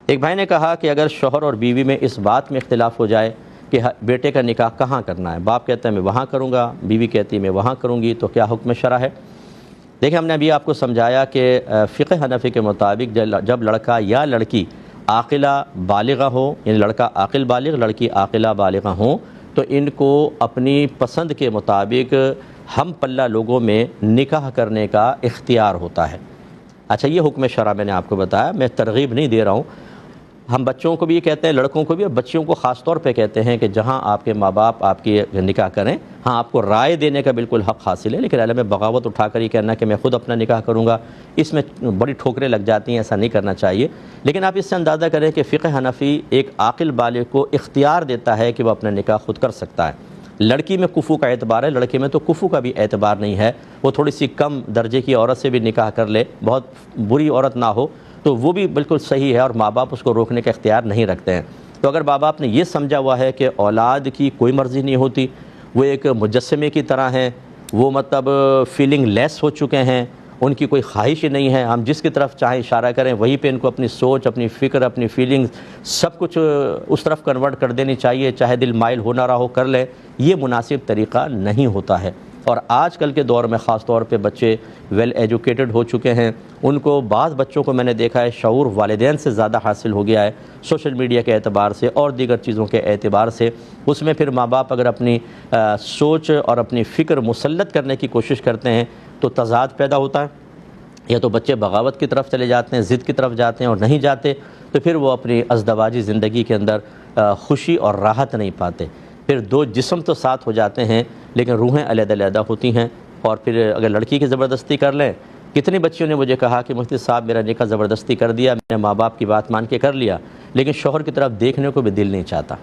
ایک بھائی نے کہا کہ اگر شوہر اور بیوی میں اس بات میں اختلاف ہو جائے کہ بیٹے کا نکاح کہاں کرنا ہے، باپ کہتا ہے میں وہاں کروں گا، بیوی کہتی ہے میں وہاں کروں گی، تو کیا حکم شرع ہے؟ دیکھیں، ہم نے ابھی آپ کو سمجھایا کہ فقہ حنفی کے مطابق جب لڑکا یا لڑکی عاقلہ بالغہ ہو، یعنی لڑکا عاقل بالغ، لڑکی عاقلہ بالغہ ہوں، تو ان کو اپنی پسند کے مطابق ہم پلہ لوگوں میں نکاح کرنے کا اختیار ہوتا ہے۔ اچھا، یہ حکم شرع میں نے آپ کو بتایا، میں ترغیب نہیں دے رہا ہوں۔ ہم بچوں کو بھی یہ کہتے ہیں، لڑکوں کو بھی، اور بچیوں کو خاص طور پہ کہتے ہیں کہ جہاں آپ کے ماں باپ آپ کی نکاح کریں، ہاں آپ کو رائے دینے کا بالکل حق حاصل ہے، لیکن عالم بغاوت اٹھا کر یہ کہنا کہ میں خود اپنا نکاح کروں گا، اس میں بڑی ٹھوکریں لگ جاتی ہیں، ایسا نہیں کرنا چاہیے۔ لیکن آپ اس سے اندازہ کریں کہ فقہ حنفی ایک عاقل بالغ کو اختیار دیتا ہے کہ وہ اپنا نکاح خود کر سکتا ہے۔ لڑکی میں کفو کا اعتبار ہے، لڑکے میں تو کفو کا بھی اعتبار نہیں ہے، وہ تھوڑی سی کم درجے کی عورت سے بھی نکاح کر لے، بہت بری عورت نہ ہو تو وہ بھی بالکل صحیح ہے، اور ماں باپ اس کو روکنے کا اختیار نہیں رکھتے ہیں۔ تو اگر ماں باپ نے یہ سمجھا ہوا ہے کہ اولاد کی کوئی مرضی نہیں ہوتی، وہ ایک مجسمے کی طرح ہیں، وہ مطلب فیلنگ لیس ہو چکے ہیں، ان کی کوئی خواہش ہی نہیں ہے، ہم جس کی طرف چاہیں اشارہ کریں وہیں پہ ان کو اپنی سوچ، اپنی فکر، اپنی فیلنگز سب کچھ اس طرف کنورٹ کر دینی چاہیے، چاہے دل مائل ہو نہ رہا ہو کر لیں، یہ مناسب طریقہ نہیں ہوتا ہے۔ اور آج کل کے دور میں خاص طور پہ بچے ویل ایجوکیٹڈ ہو چکے ہیں، ان کو بعض بچوں کو میں نے دیکھا ہے شعور والدین سے زیادہ حاصل ہو گیا ہے، سوشل میڈیا کے اعتبار سے اور دیگر چیزوں کے اعتبار سے۔ اس میں پھر ماں باپ اگر اپنی سوچ اور اپنی فکر مسلط کرنے کی کوشش کرتے ہیں تو تضاد پیدا ہوتا ہے، یا تو بچے بغاوت کی طرف چلے جاتے ہیں، ضد کی طرف جاتے ہیں، اور نہیں جاتے تو پھر وہ اپنی ازدواجی زندگی کے اندر خوشی اور راحت نہیں پاتے۔ پھر دو جسم تو ساتھ ہو جاتے ہیں لیکن روحیں علیحدہ علیحدہ ہوتی ہیں، اور پھر اگر لڑکی کی زبردستی کر لیں، کتنی بچیوں نے مجھے کہا کہ مفتی صاحب میرا نکاح زبردستی کر دیا، میں نے ماں باپ کی بات مان کے کر لیا، لیکن شوہر کی طرف دیکھنے کو بھی دل نہیں چاہتا۔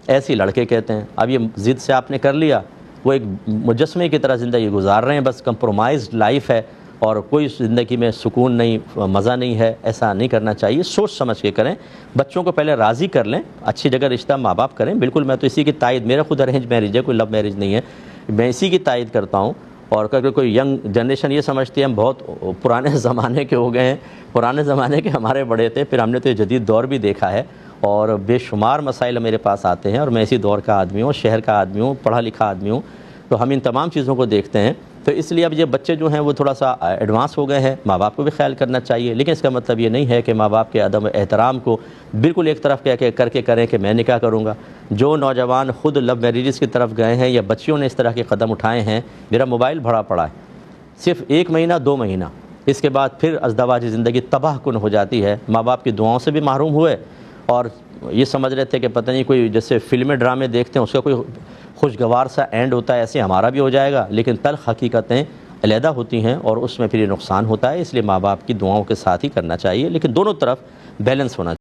ایسے لڑکے کہتے ہیں اب یہ ضد سے آپ نے کر لیا، وہ ایک مجسمے کی طرح زندگی گزار رہے ہیں، بس کمپرومائزڈ لائف ہے اور کوئی زندگی میں سکون نہیں، مزہ نہیں ہے۔ ایسا نہیں کرنا چاہیے، سوچ سمجھ کے کریں، بچوں کو پہلے راضی کر لیں، اچھی جگہ رشتہ ماں باپ کریں۔ بالکل میں تو اسی کی تائید، میرا خود ارینج میرج ہے، کوئی لو میرج نہیں ہے، میں اسی کی تائید کرتا ہوں۔ اور اگر کوئی ینگ جنریشن یہ سمجھتی ہے ہم بہت پرانے زمانے کے ہو گئے ہیں، پرانے زمانے کے ہمارے بڑے تھے، پھر ہم نے تو یہ جدید دور بھی دیکھا ہے اور بے شمار مسائل میرے پاس آتے ہیں، اور میں اسی دور کا آدمی ہوں، شہر کا آدمی ہوں، پڑھا لکھا آدمی ہوں، تو ہم ان تمام چیزوں کو دیکھتے ہیں۔ تو اس لیے اب یہ بچے جو ہیں وہ تھوڑا سا ایڈوانس ہو گئے ہیں، ماں باپ کو بھی خیال کرنا چاہیے، لیکن اس کا مطلب یہ نہیں ہے کہ ماں باپ کے عدم احترام کو بالکل ایک طرف کر کے کریں کہ میں نکاح کروں گا۔ جو نوجوان خود لو میریجز کی طرف گئے ہیں یا بچیوں نے اس طرح کے قدم اٹھائے ہیں، میرا موبائل بھرا پڑا ہے، صرف 1 مہینہ 2 مہینہ، اس کے بعد پھر ازدواجی زندگی تباہ کن ہو جاتی ہے، ماں باپ کی دعاؤں سے بھی محروم ہوئے، اور یہ سمجھ رہے تھے کہ پتہ نہیں کوئی جیسے فلمیں ڈرامے دیکھتے ہیں اس کا کوئی خوشگوار سا اینڈ ہوتا ہے، ایسے ہمارا بھی ہو جائے گا، لیکن تلخ حقیقتیں علیحدہ ہوتی ہیں اور اس میں پھر یہ نقصان ہوتا ہے۔ اس لیے ماں باپ کی دعاؤں کے ساتھ ہی کرنا چاہیے، لیکن دونوں طرف بیلنس ہونا چاہیے۔